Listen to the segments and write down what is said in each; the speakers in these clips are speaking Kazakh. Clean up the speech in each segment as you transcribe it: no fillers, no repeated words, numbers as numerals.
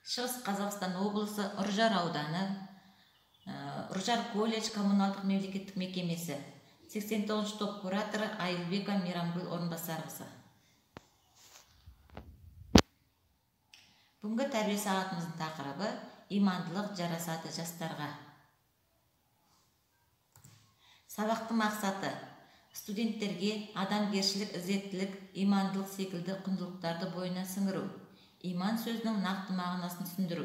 Шығыс Қазақстан облысы Ұржар ауданы, Ұржар колледж коммуналдық мемлекеттік мекемесі. 89 топ кураторы Айылбека Мейрамгүл орынбасарқызы. Бүгінгі тәрбие сағатымыздың тақырыбы имандылық жарасады жастарға. Сабақтың мақсаты студенттерге адамгершілік, ізеттілік, имандылық секілді құндылықтарды бойына сіңіру, иман сөзінің нақты мағынасын түсіндіру,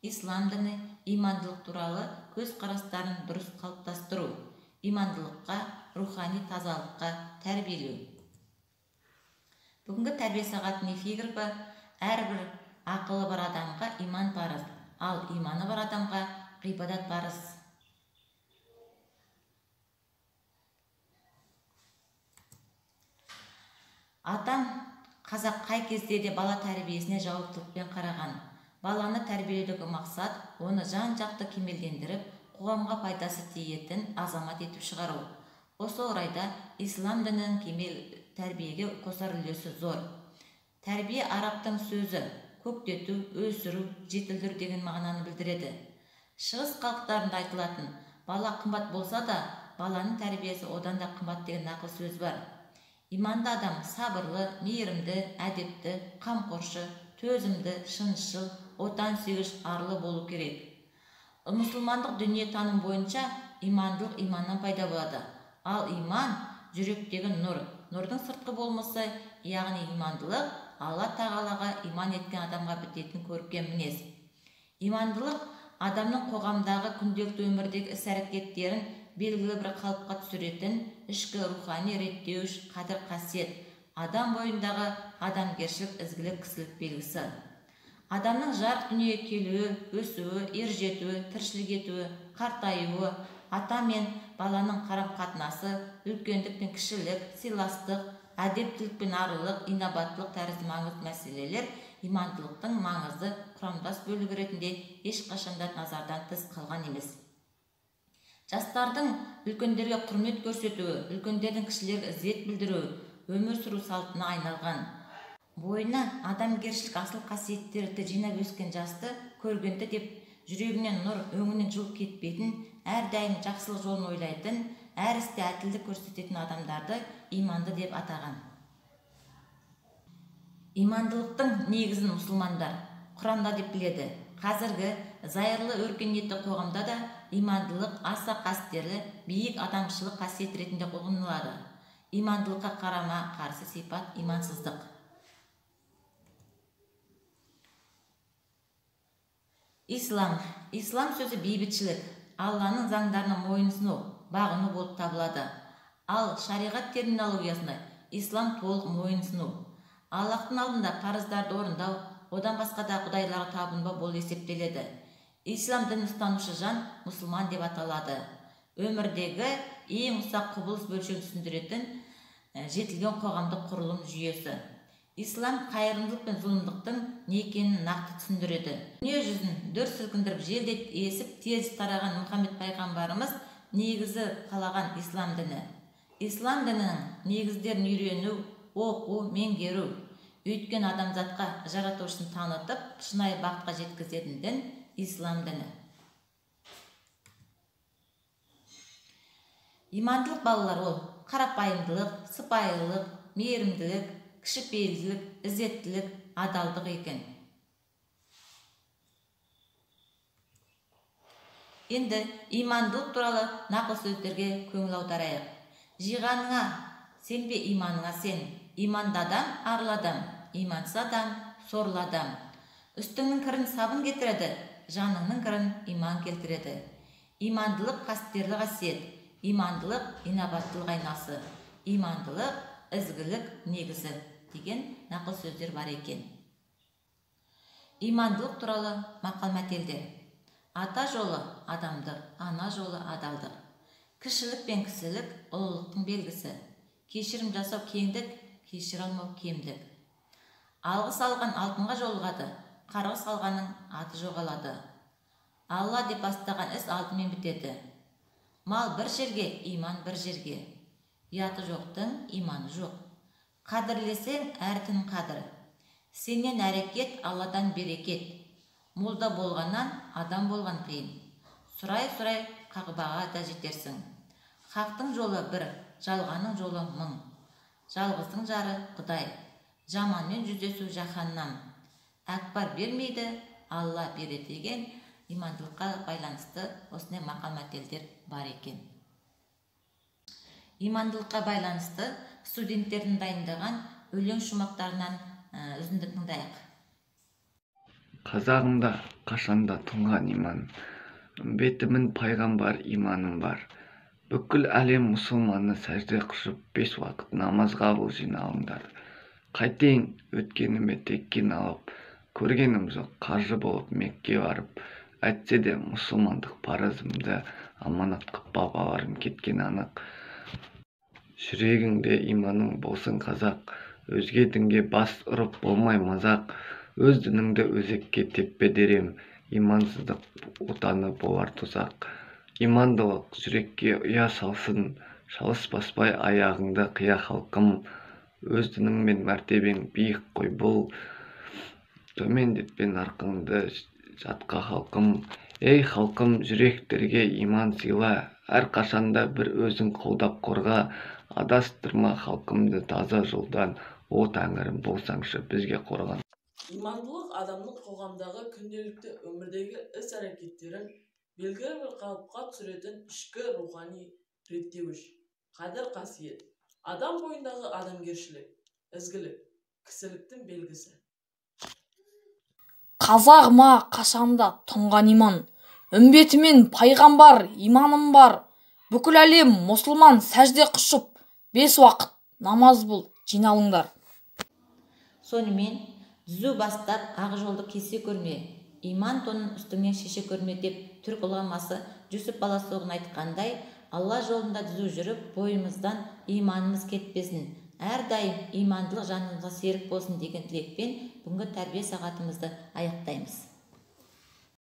ислам діні имандылық туралы көз қарастарын дұрыс қалыптастыру, имандылыққа, рухани тазалыққа тәрбиелеу. Бүгінгі тәрбие сағатының эпиграфы: әрбір ақылы бар адамға иман парыз, ал иманы бар адамға ғибадат парыз. Атам қазақ қай кезде де бала тәрбиесіне жауаптылықпен қараған. Баланы тәрбиелеудегі мақсат оны жан-жақты кемелдендіріп, қоғамға пайдасы тиетін азамат етіп шығару. Осы орайда ислам дінінің кемел тәрбиеге қосар үлесі зор. Тәрбие арабтың сөзі көктету, өсіру, жетілдіру деген мағынаны білдіреді. Шығыс халықтарында айтылатын бала қымбат болса да, баланың тәрбиесі одан да қымбат деген нақыл сөз бар. Иманды адам сабырлы, мейірімді, әдепті, қамқоршы, төзімді, шыншыл, отансүйгіш, арлы болу керек. Мұсылмандық дүниетаным бойынша имандылық иманнан пайда болады. Ал иман жүректегі нұр. Нұрдың сыртқы болмысы, яғни имандылық, Алла тағалаға иман еткен адамға бітетін көркем мінез. Имандылық адамның қоғамдағы күнделікті өмірдегі іс-әрекеттерін белгілі бір қалыпқа түсіретін ішкі рухани реттеуіш қадір қасиет, адам бойындағы адамгершілік, ізгілік, кісілік белгісі. Адамның жарық дүниеге келуі, өсуі, ержетуі, тіршілік етуі, қартаюы, ата мен баланың қарым-қатынасы, үлкендік пен кішілік, сыйластық, әдептілік пен арлылық, инабаттылық тәрізді маңызды мәселелер имандылықтың маңызды құрамдас бөлігі ретінде ешқашанда назардан тыс қалған емес. Жастардың үлкендерге құрмет көрсетуі, үлкендердің кішілерге ізет білдіруі өмір сүру салтына айналған. Бойына адамгершілік асыл қасиеттерді жинап өскен жасты көргенді деп жүрегінен нұр, өңінен жылып кетпейтін, әрдайым жақсылық жолын ойлайтын, әр істе әділдік көрсететін адамдарды иманды деп атаған. Имандылықтың негізін мұсылмандар Құранда деп біледі. Қазіргі зайырлы өркениетті қоғамда да имандылық аса қастерлі, биік адамшылық қасиет ретінде ұғынылады. Имандылыққа қарама қарсы сипат имансыздық. Ислам сөзі бейбітшілік, Алланың заңдарына мойынсыну, бағыну болып табылады. Ал шариғат терминологиясында ислам толық мойынсыну. Аллахтың алдында парыздарды орындау, одан басқа да құдайларға табынбау болып есептеледі. Ислам дінін ұстанушы жан мұсылман деп аталады. Өмірдегі ең ұсақ құбылыс бөлшегін түсіндіретін жетілген қоғамдық құрылым жүйесі. Ислам қайырымдылық пен зұлымдықтың не екенін нақты түсіндіреді. Дүние жүзін дүр сілкіндіріп желдей есіп тез тараған Мұхаммед пайғамбарымыз негізі қалаған ислам діні. Ислам дінінің негіздерін үйрену, оқу, меңгеру, өйткені адамзатқа жаратушысын танытып, шынайы бақытқа жеткізетін дін ислам діні. Имандылық балалар ол қарапайымдылық, сыпайылық, мейірімділік, кішіпейілділік, ізеттілік, адалдық екен. Енді имандылық туралы нақыл сөздерге көңіл аударайық. Жиғаныңа сенбе, иманыңа сен. Иманды адам арлы адам, имансыз адам сорлы адам. Үстіңнің кірін сабын кетіреді, жаныңның кірін иман келтіреді. Имандылық қастерлі қасиет, имандылық инабаттылық айнасы, имандылық ізгілік негізі деген нақыл сөздер бар екен. Имандылық туралы мақал-мәтелдер. Ата жолы адамдық, ана жолы адалдық. Кішілік пен кісілік ұлылықтың белгісі. Кешірім жасау кеңдік, кешір алмау кемдік. Алғыс алған алтынға жолығады, қарғыс алғанның аты жоғалады. Алла деп бастаған іс алтынмен бітеді. Мал бір жерге, иман бір жерге. Ұяты жоқтың иманы жоқ. Қадірлесең әртін қадір. Сенен әрекет, Алладан берекет. молда болғаннан адам болған қиын. Сұрай қағбаға да жетерсің. Хақтың жолы бір, жалғаның жолы мың. Жалғыздың жары Құдай, жаманмен жүздесу жаһаннам. Әкбар бермейді, Алла береді деген имандылыққа байланысты осындай мақал-мәтелдер бар екен. Имандылыққа байланысты студенттердің дайындаған өлең шумақтарынан үзінді тыңдайық. Қазағымда қашанда тұнған иман, үмбетімін пайғамбар иманым бар. Бүкіл әлем мұсылманы сәжде құшып 5 уақыт намаз қабыл жиналыңдар. Қайтейін өткеніме теккен алып, көргенім жоқ қаржы болып Мекке барып, әйтсе де мұсылмандық парызымды аманат қып бабаларым кеткен анық. Жүрегіңде иманың болсын қазақ, өзге дінге бас ұрып болмай мазақ. Өз дініңді өзекке теппе дерем, имансыздық отаны болар тозақ. Имандылық жүрекке ұя салсын, шалыс баспай аяғыңды қия халқым. Өз дінің мен мәртебең биік қой бұл, төмендетпен арқыңды жатқа халқым. Ей халқым, жүректерге иман сыйла, әр қашанда бір өзің қолдап қорға. Адастырма халқымды таза жолдан, о тәңірім болсаңшы бізге қорған. Имандылық адамның қоғамдағы күнделікті өмірдегі іс-әрекеттерін белгілі бір қалыпқа түсіретін ішкі рухани реттеуіш, қадір-қасиет, адам бойындағы адамгершілік, ізгілік, кісіліктің белгісі. Қазағыма қашанда тұнған иман, үмбетімен пайғамбар иманым бар. Бүкіл әлем мұсылман сәжде құшып, 5 уақыт намаз бұл жиналыңдар. Сонымен түзу бастап ақ жолды кесе көрме, иман тонын үстіңнен шеше көрме деп түрк ғұламасы Жүсіп Баласоғын айтқандай, Алла жолында түзу жүріп, бойымыздан иманымыз кетпесін, әрдайым имандылық жанымызға серік болсын деген тілекпен бүгінгі тәрбие сағатымызды аяқтаймыз.